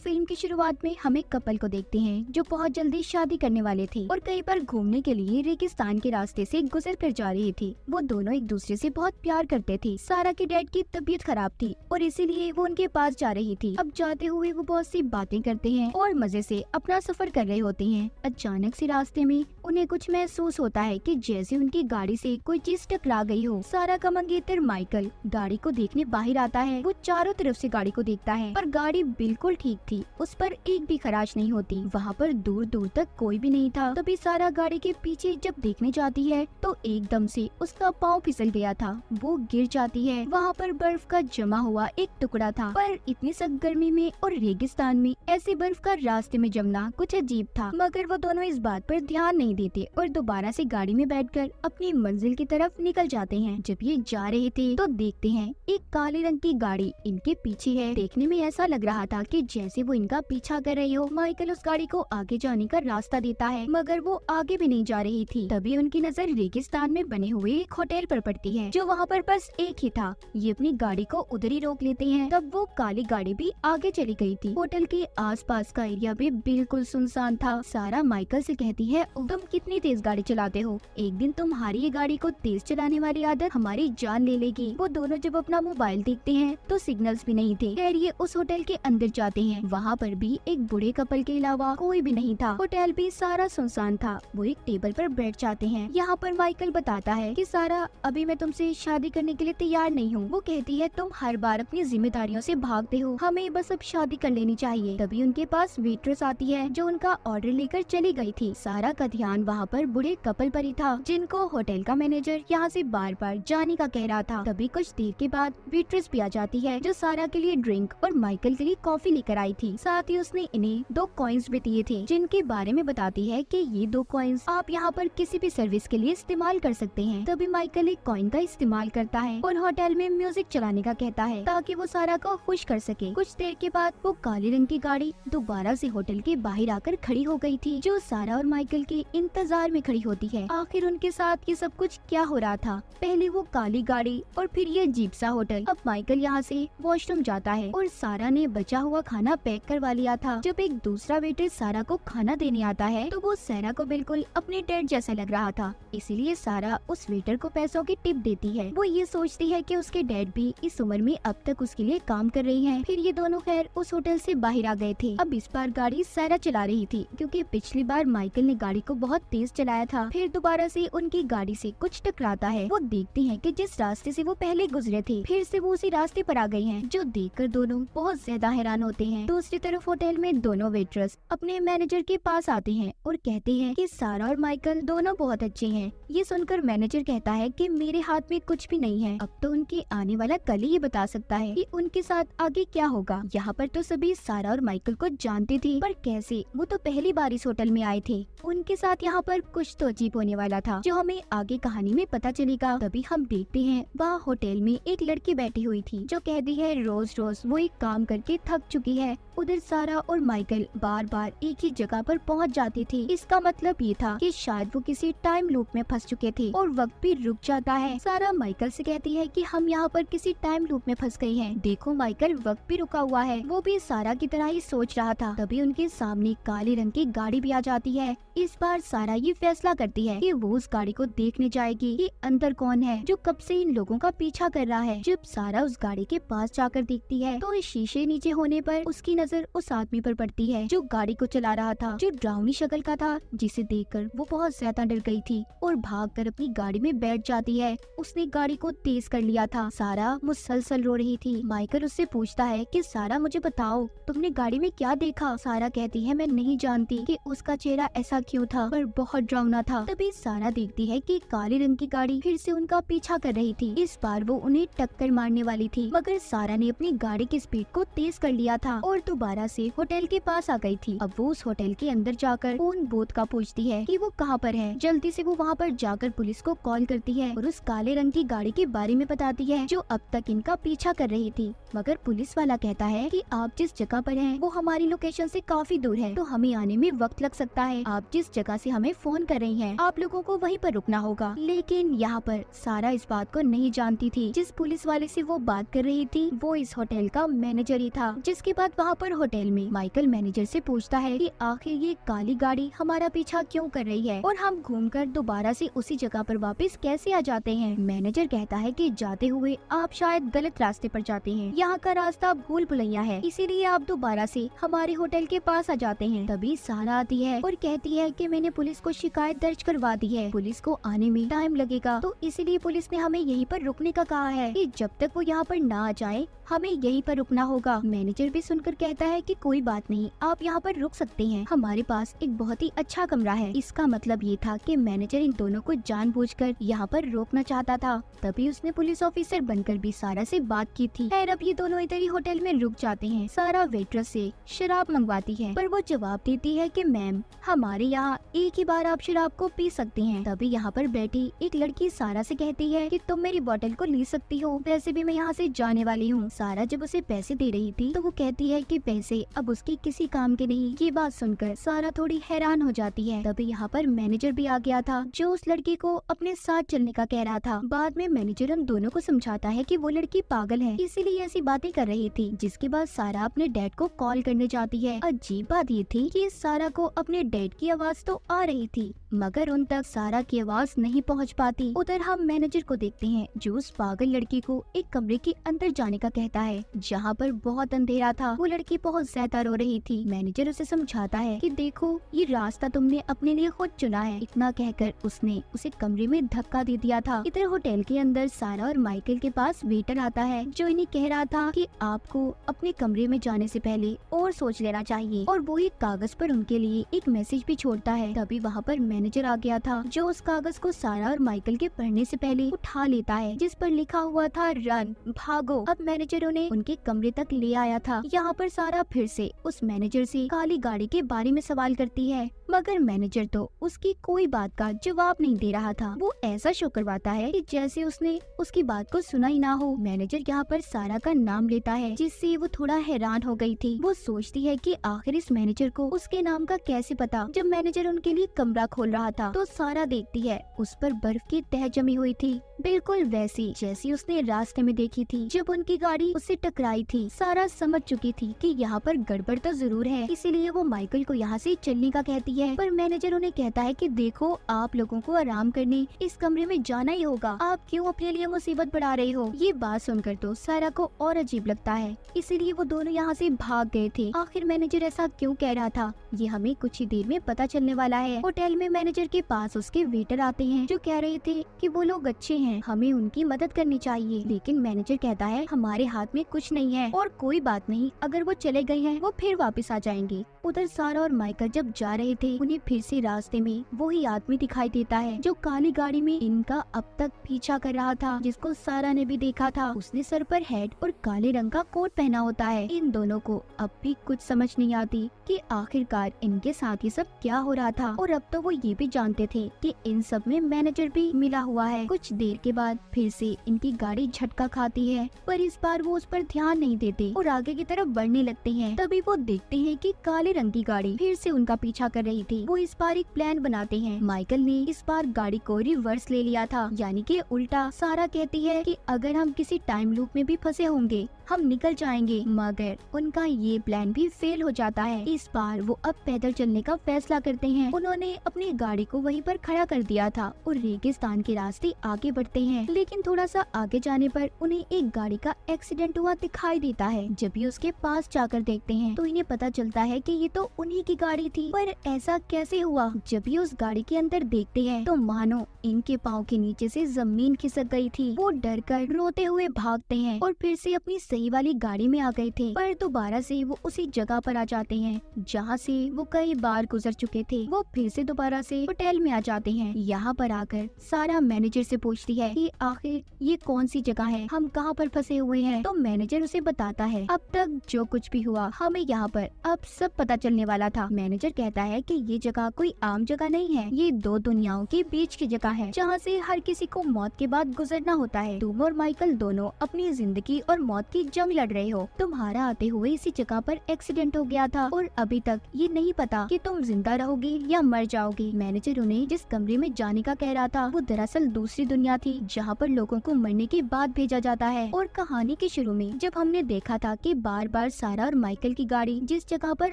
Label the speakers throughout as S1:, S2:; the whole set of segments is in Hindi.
S1: फिल्म की शुरुआत में हम एक कपल को देखते हैं जो बहुत जल्दी शादी करने वाले थे और कहीं पर घूमने के लिए रेगिस्तान के रास्ते से गुजर कर जा रहे थे। वो दोनों एक दूसरे से बहुत प्यार करते थे। सारा के डैड की तबीयत खराब थी और इसीलिए वो उनके पास जा रही थी। अब जाते हुए वो बहुत सी बातें करते हैं और मजे से अपना सफर कर रहे होते हैं। अचानक से रास्ते में उन्हें कुछ महसूस होता है कि जैसे उनकी गाड़ी से कोई चीज टकरा गई हो। सारा का मंगेतर माइकल गाड़ी को देखने बाहर आता है। वो चारों तरफ से गाड़ी को देखता है पर गाड़ी बिल्कुल ठीक थी, उस पर एक भी खराश नहीं होती। वहाँ पर दूर दूर तक कोई भी नहीं था। तभी सारा गाड़ी के पीछे जब देखने जाती है तो एकदम से उसका पाँव फिसल गया था। वो गिर जाती है। वहाँ पर बर्फ का जमा हुआ एक टुकड़ा था पर इतनी सख्त गर्मी में और रेगिस्तान में ऐसे बर्फ का रास्ते में जमना कुछ अजीब था। मगर वो दोनों इस बात पर ध्यान नहीं देते और दोबारा से गाड़ी में बैठकर अपनी मंजिल की तरफ निकल जाते हैं। जब ये जा रहे थे तो देखते हैं एक काले रंग की गाड़ी इनके पीछे है। देखने में ऐसा लग रहा था कि जैसे वो इनका पीछा कर रही हो। माइकल उस गाड़ी को आगे जाने का रास्ता देता है मगर वो आगे भी नहीं जा रही थी। तभी उनकी नजर रेगिस्तान में बने हुए एक होटल पर पड़ती है जो वहाँ पर बस एक ही था। ये अपनी गाड़ी को उधर ही रोक लेते हैं। तब वो काली गाड़ी भी आगे चली गई थी। होटल के आसपास का एरिया भी बिल्कुल सुनसान था। सारा माइकल से कहती है, तुम कितनी तेज गाड़ी चलाते हो, एक दिन तुम्हारी ये गाड़ी को तेज चलाने वाली आदत हमारी जान ले लेगी। वो दोनों जब अपना मोबाइल देखते हैं तो सिग्नल्स भी नहीं थे। खैर ये उस होटल के अंदर जाते हैं। वहाँ पर भी एक बूढ़े कपल के अलावा कोई भी नहीं था। होटल भी सारा सुनसान था। वो एक टेबल पर बैठ जाते हैं। यहाँ पर माइकल बताता है कि सारा अभी मैं तुमसे शादी करने के लिए तैयार नहीं हूँ। वो कहती है, तुम हर बार अपनी जिम्मेदारियों से भागते हो, हमें बस अब शादी कर लेनी चाहिए। तभी उनके पास वेट्रेस आती है जो उनका ऑर्डर लेकर चली गई थी। सारा का ध्यान वहाँ पर बूढ़े कपल पर ही था जिनको होटल का मैनेजर यहाँ से बार बार जाने का कह रहा था। तभी कुछ देर के बाद वेट्रेस भी आ जाती है जो सारा के लिए ड्रिंक और माइकल के लिए कॉफी लेकर आई थी। साथ ही उसने इन्हें 2 कॉइन्स भी दिए थे जिनके बारे में बताती है कि ये 2 कॉइन्स आप यहाँ पर किसी भी सर्विस के लिए इस्तेमाल कर सकते हैं। तभी माइकल एक कॉइन का इस्तेमाल करता है और होटल में म्यूजिक चलाने का कहता है ताकि वो सारा को खुश कर सके। कुछ देर के बाद वो काले रंग की गाड़ी दोबारा से होटल के बाहर आकर खड़ी हो गई थी जो सारा और माइकल के इंतजार में खड़ी होती है। आखिर उनके साथ ये सब कुछ क्या हो रहा था, पहले वो काली गाड़ी और फिर ये अजीब सा होटल। अब माइकल यहाँ से वॉशरूम जाता है और सारा ने बचा हुआ खाना पैक करवा लिया था। जब एक दूसरा वेटर सारा को खाना देने आता है तो वो सारा को बिल्कुल अपने डैड जैसा लग रहा था, इसीलिए सारा उस वेटर को पैसों की टिप देती है। वो ये सोचती है कि उसके डैड भी इस उम्र में अब तक उसके लिए काम कर रही हैं। फिर ये दोनों खैर उस होटल से बाहर आ गए थे। अब इस बार गाड़ी सारा चला रही थी क्योंकि पिछली बार माइकल ने गाड़ी को बहुत तेज चलाया था। फिर दोबारा से उनकी गाड़ी से कुछ टकराता है। वो देखते हैं कि जिस रास्ते से वो पहले गुजरे थे फिर से वो उसी रास्ते पर आ गई हैं, जो देखकर दोनों बहुत ज्यादा हैरान होते हैं। दूसरी तरफ होटल में दोनों वेटर्स अपने मैनेजर के पास आते हैं और कहते हैं कि सारा और माइकल दोनों बहुत अच्छे हैं। ये सुनकर मैनेजर कहता है कि मेरे हाथ में कुछ भी नहीं है, अब तो उनके आने वाला कल ही बता सकता है कि उनके साथ आगे क्या होगा। यहाँ पर तो सभी सारा और माइकल को जानते थे पर कैसे, वो तो पहली बार इस होटल में आए थे। उनके साथ यहाँ पर कुछ तो अजीब होने वाला था जो हमें आगे कहानी में पता चलेगा। तभी हम देखते हैं वहाँ होटल में एक लड़की बैठी हुई थी जो कहती है रोज रोज वो एक काम करके थक चुकी है। उधर सारा और माइकल बार बार एक ही जगह पर पहुँच जाते थे। इसका मतलब ये था कि शायद वो किसी टाइम लूप में फंस चुके थे और वक्त भी रुक जाता है। सारा माइकल से कहती है कि हम यहाँ पर किसी टाइम लूप में फंस गए हैं, देखो माइकल वक्त भी रुका हुआ है। वो भी सारा की तरह ही सोच रहा था। तभी उनके सामने काले रंग की गाड़ी भी आ जाती है। इस बार सारा ये फैसला करती है कि वो उस गाड़ी को देखने जाएगी कि अंदर कौन है जो कब से इन लोगों का पीछा कर रहा है। जब सारा उस गाड़ी के पास जाकर देखती है तो इस शीशे नीचे होने पर उसकी नजर उस आदमी पर पड़ती है जो गाड़ी को चला रहा था, जो डरावनी शक्ल का था, जिसे देखकर वो बहुत ज्यादा डर गई थी और भागकर अपनी गाड़ी में बैठ जाती है। उसने गाड़ी को तेज कर लिया था। सारा मुसलसल रो रही थी। माइकल उससे पूछता है कि सारा मुझे बताओ तुमने गाड़ी में क्या देखा। सारा कहती है मैं नहीं जानती कि उसका चेहरा ऐसा क्यों था पर बहुत डरावना था। तभी सारा देखती है कि काले रंग की गाड़ी फिर से उनका पीछा कर रही थी। इस बार वो उन्हें टक्कर मारने वाली थी मगर सारा ने अपनी गाड़ी की स्पीड को तेज कर लिया था और दोबारा से होटल के पास आ गई थी। अब वो उस होटल के अंदर जाकर फोन बूथ का पूछती है कि वो कहाँ पर है। जल्दी से वो वहाँ पर जाकर पुलिस को कॉल करती है और उस काले रंग की गाड़ी के बारे में बताती है जो अब तक इनका पीछा कर रही थी। मगर पुलिस वाला कहता है कि आप जिस जगह पर हैं वो हमारी लोकेशन से काफी दूर है तो हमें आने में वक्त लग सकता है। आप जिस जगह से हमें फोन कर रही हैं आप लोगों को वहीं पर रुकना होगा। लेकिन यहाँ पर सारा इस बात को नहीं जानती थी। जिस पुलिस वाले से वो बात कर रही थी वो इस होटल का मैनेजर ही था। जिसके बाद वहाँ पर होटल में माइकल मैनेजर से पूछता है कि आखिर ये काली गाड़ी हमारा पीछा क्यों कर रही है और हम घूमकर दोबारा से उसी जगह पर वापस कैसे आ जाते हैं। मैनेजर कहता है कि जाते हुए आप शायद गलत रास्ते पर जाते हैं, यहाँ का रास्ता भूल भुलैया है, इसीलिए आप दोबारा से हमारे होटल के पास आ जाते हैं। तभी सारा आती है और कहती है कि मैंने पुलिस को शिकायत दर्ज करवा दी है, पुलिस को आने में टाइम लगेगा, तो इसीलिए पुलिस ने हमें यहीं पर रुकने का कहा है कि जब तक वो यहाँ पर ना आ जाए हमें यहीं पर रुकना होगा। मैनेजर भी सुनकर कहता है कि कोई बात नहीं, आप यहाँ पर रुक सकते हैं, हमारे पास एक बहुत ही अच्छा कमरा है। इसका मतलब ये था कि मैनेजर इन दोनों को जानबूझकर यहाँ पर रोकना चाहता था। तभी उसने पुलिस ऑफिसर बनकर भी सारा से बात की थी। खैर अब ये दोनों इधर ही होटल में रुक जाते हैं। सारा वेट्रेस से शराब मंगवाती है पर वो जवाब देती है कि मैम हमारे यहाँ एक ही बार आप शराब को पी सकती हैं। तभी यहाँ पर बैठी एक लड़की सारा से कहती है कि तुम मेरी बोतल को ले सकती हो, वैसे भी मैं यहाँ से जाने वाली हूँ। सारा जब उसे पैसे दे रही थी तो वो कहती है कि पैसे अब उसकी किसी काम के नहीं। ये बात सुनकर सारा थोड़ी हैरान हो जाती है। तभी यहाँ पर मैनेजर भी आ गया था जो उस लड़की को अपने साथ चलने का कह रहा था। बाद में मैनेजर उन दोनों को समझाता है कि वो लड़की पागल है, इसीलिए ऐसी बातें कर रही थी। जिसके बाद सारा अपने डैड को कॉल करने जाती है। अजीब बात ये थी कि सारा को अपने डैड की आवाज तो आ रही थी मगर उन तक सारा की आवाज नहीं पहुंच पाती। उधर हम मैनेजर को देखते हैं जो उस पागल लड़की को एक कमरे के अंदर जाने का कहता है जहां पर बहुत अंधेरा था। वो लड़की बहुत ज्यादा रो रही थी। मैनेजर उसे समझाता है कि देखो ये रास्ता तुमने अपने लिए खुद चुना है। इतना कहकर उसने उसे कमरे में धक्का दे दिया था। इधर होटल के अंदर सारा और माइकल के पास वेटर आता है जो इन्हें कह रहा था कि आपको अपने कमरे में जाने से पहले और सोच लेना चाहिए, और वो एक कागज पर उनके लिए एक मैसेज भी छोड़ता है। तभी वहाँ पर मैनेजर आ गया था जो उस कागज को सारा और माइकल के पढ़ने से पहले उठा लेता है जिस पर लिखा हुआ था रन, भागो। अब मैनेजर उन्हें उनके कमरे तक ले आया था। यहाँ पर सारा फिर से उस मैनेजर से काली गाड़ी के बारे में सवाल करती है मगर मैनेजर तो उसकी कोई बात का जवाब नहीं दे रहा था। वो ऐसा शो करवाता है कि जैसे उसने उसकी बात को सुना ही ना हो। मैनेजर यहाँ पर सारा का नाम लेता है जिससे वो थोड़ा हैरान हो गई थी। वो सोचती है कि आखिर इस मैनेजर को उसके नाम का कैसे पता। जब मैनेजर उनके लिए कमरा खोल रहा था तो सारा देखती है उस पर बर्फ की तह जमी हुई थी, बिल्कुल वैसी जैसी उसने रास्ते में देखी थी जब उनकी गाड़ी उससे टकराई थी। सारा समझ चुकी थी कि यहाँ पर गड़बड़ तो जरूर है, इसीलिए वो माइकल को यहाँ से चलने का कहती है। पर मैनेजर उन्हें कहता है कि देखो आप लोगों को आराम करने इस कमरे में जाना ही होगा, आप क्यों अपने लिए मुसीबत बढ़ा रहे हो। ये बात सुनकर तो सारा को और अजीब लगता है, इसीलिए वो दोनों यहाँ से भाग गए थे। आखिर मैनेजर ऐसा क्यों कह रहा था ये हमें कुछ ही देर में पता चलने वाला है। होटल में मैनेजर के पास उसके वेटर आते हैं जो कह रहे थे कि वो लोग अच्छे हैं, हमें उनकी मदद करनी चाहिए। लेकिन मैनेजर कहता है हमारे हाथ में कुछ नहीं है और कोई बात नहीं, अगर वो चले गए हैं वो फिर वापस आ जाएंगे। उधर सारा और माइकल जब जा रहे थे उन्हें फिर से रास्ते में वही आदमी दिखाई देता है जो काली गाड़ी में इनका अब तक पीछा कर रहा था, जिसको सारा ने भी देखा था। उसने सर पर हेड और काले रंग का कोट पहना होता है। इन दोनों को अब भी कुछ समझ नहीं आती कि आखिरकार इनके साथ ये सब क्या हो रहा था, और अब तो वो ये भी जानते थे कि इन सब में मैनेजर भी मिला हुआ है। कुछ देर के बाद फिर से इनकी गाड़ी झटका खाती है पर इस बार वो उस पर ध्यान नहीं देते और आगे की तरफ बढ़ने लगते हैं। तभी वो देखते हैं कि काले रंग की गाड़ी फिर से उनका पीछा कर रही थी। वो इस बार एक प्लान बनाते हैं। माइकल ने इस बार गाड़ी को रिवर्स ले लिया था, यानी कि उल्टा। सारा कहती है कि अगर हम किसी टाइम लूप में भी फंसे होंगे हम निकल जाएंगे, मगर उनका ये प्लान भी फेल हो जाता है। इस बार वो अब पैदल चलने का फैसला करते हैं। उन्होंने अपनी गाड़ी को वहीं पर खड़ा कर दिया था और रेगिस्तान के रास्ते आगे बढ़ते हैं। लेकिन थोड़ा सा आगे जाने पर उन्हें एक गाड़ी का एक्सीडेंट हुआ दिखाई देता है। जब भी उसके पास जाकर देखते हैं तो इन्हें पता चलता है कि ये तो उन्हीं की गाड़ी थी। पर ऐसा कैसे हुआ? जब भी उस गाड़ी के अंदर देखते हैं तो मानो इनके पाँव के नीचे से जमीन खिसक गई थी। वो डर कर रोते हुए भागते हैं और फिर से अपनी सही वाली गाड़ी में आ गए थे। पर दोबारा से वो उसी जगह पर आ जाते हैं जहाँ से वो कई बार गुजर चुके थे। वो फिर से दोबारा से होटल में आ जाते हैं। यहाँ पर आकर सारा मैनेजर से पूछती है कि आखिर ये कौन सी जगह है, हम कहाँ पर फंसे हुए हैं। तो मैनेजर उसे बताता है अब तक जो कुछ भी हुआ हमें यहाँ पर अब सब पता चलने वाला था। मैनेजर कहता है कि ये जगह कोई आम जगह नहीं है, ये दो दुनियाओं के बीच की जगह है जहाँ से हर किसी को मौत के बाद गुजरना होता है। तुम और माइकल दोनों अपनी जिंदगी और मौत की जंग लड़ रहे हो। तुम्हारा आते हुए इसी जगह पर एक्सीडेंट हो गया था और अभी तक ये नहीं पता कि तुम जिंदा रहोगी या मर जाओगी। मैनेजर उन्हें जिस कमरे में जाने का कह रहा था वो दरअसल दूसरी दुनिया थी, जहाँ पर लोगों को मरने के बाद भेजा जाता है। और कहानी के शुरू में जब हमने देखा था कि बार बार सारा और माइकल की गाड़ी जिस जगह पर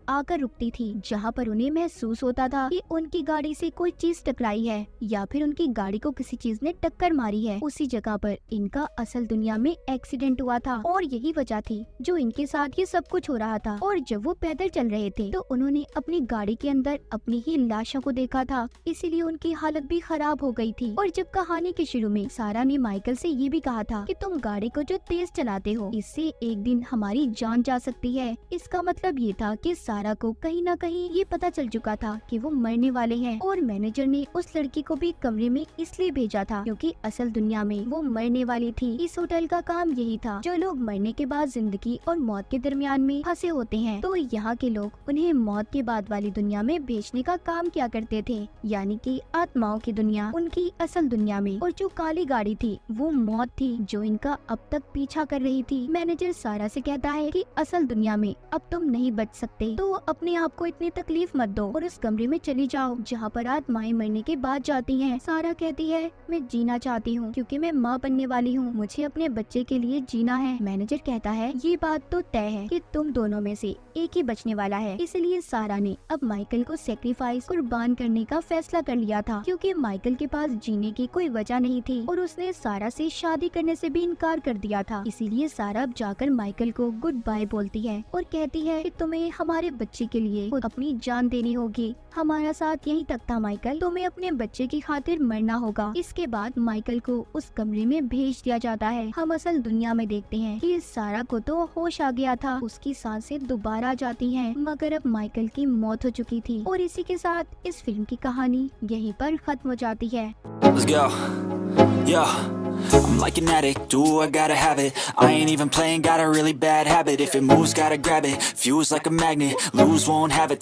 S1: आकर रुकती थी, जहाँ पर उन्हें महसूस होता था कि उनकी गाड़ी से कोई चीज टकराई है या फिर उनकी गाड़ी को किसी चीज ने टक्कर मारी है, उसी जगह पर इनका असल दुनिया में एक्सीडेंट हुआ था और यही वजह थी जो इनके साथ ये सब कुछ हो रहा था। और जब वो पैदल चल रहे थे तो उन्होंने अपनी गाड़ी के अंदर अपनी ही लाशों को देखा था, इसीलिए उनकी हालत भी खराब हो गई थी। और जब कहानी के शुरू में सारा ने माइकल से ये भी कहा था कि तुम गाड़ी को जो तेज चलाते हो इससे एक दिन हमारी जान जा सकती है, इसका मतलब ये था कि सारा को कहीं न कहीं ये पता चल चुका था कि वो मरने वाले हैं। और मैनेजर ने उस लड़की को भी कमरे में इसलिए भेजा था क्योंकि असल दुनिया में वो मरने वाली थी। इस होटल का काम यही था, जो लोग मरने के बाद जिंदगी और मौत के दरमियान में फंसे होते हैं, तो यहाँ के लोग उन्हें मौत के बाद वाली दुनिया में भेजने का काम किया करते थे, यानी कि आत्माओं की दुनिया उनकी असल दुनिया में। और जो काली गाड़ी थी वो मौत थी जो इनका अब तक पीछा कर रही थी। मैनेजर सारा से कहता है कि असल दुनिया में अब तुम नहीं बच सकते, तो अपने आप को इतनी तकलीफ मत दो और उस कमरे में चली जाओ जहाँ पर आत्माएं मरने के बाद जाती हैं। सारा कहती है मैं जीना चाहती हूँ क्योंकि मैं माँ बनने वाली हूँ, मुझे अपने बच्चे के लिए जीना है। मैनेजर कहता है ये बात तो तय है कि तुम दोनों में से एक ही बचने वाला है, इसलिए सारा ने अब माइकल को सेक्रीफाइस कुर्बान करने का फैसला कर लिया था क्योंकि माइकल के पास जीने की कोई वजह नहीं थी और उसने सारा से शादी करने से भी इनकार कर दिया था। इसीलिए सारा अब जाकर माइकल को गुड बाय बोलती है और कहती है कि तुम्हें हमारे बच्चे के लिए खुद अपनी जान देनी होगी, हमारा साथ यहीं तक था माइकल, तुम्हें अपने बच्चे की खातिर मरना होगा। इसके बाद माइकल को उस कमरे में भेज दिया जाता है। हम असल दुनिया में देखते हैं कि सारा को तो होश आ गया था, उसकी सांसें दोबारा आ जाती हैं, मगर अब माइकल की मौत हो चुकी थी। और इसी के साथ इस फिल्म की कहानी यहीं पर खत्म हो जाती है।
S2: Let's go. Yeah. I'm like an addict, do I gotta have it. I ain't even playing, got a really bad habit. If it moves, gotta grab it. Fuse like a magnet, lose, won't have it.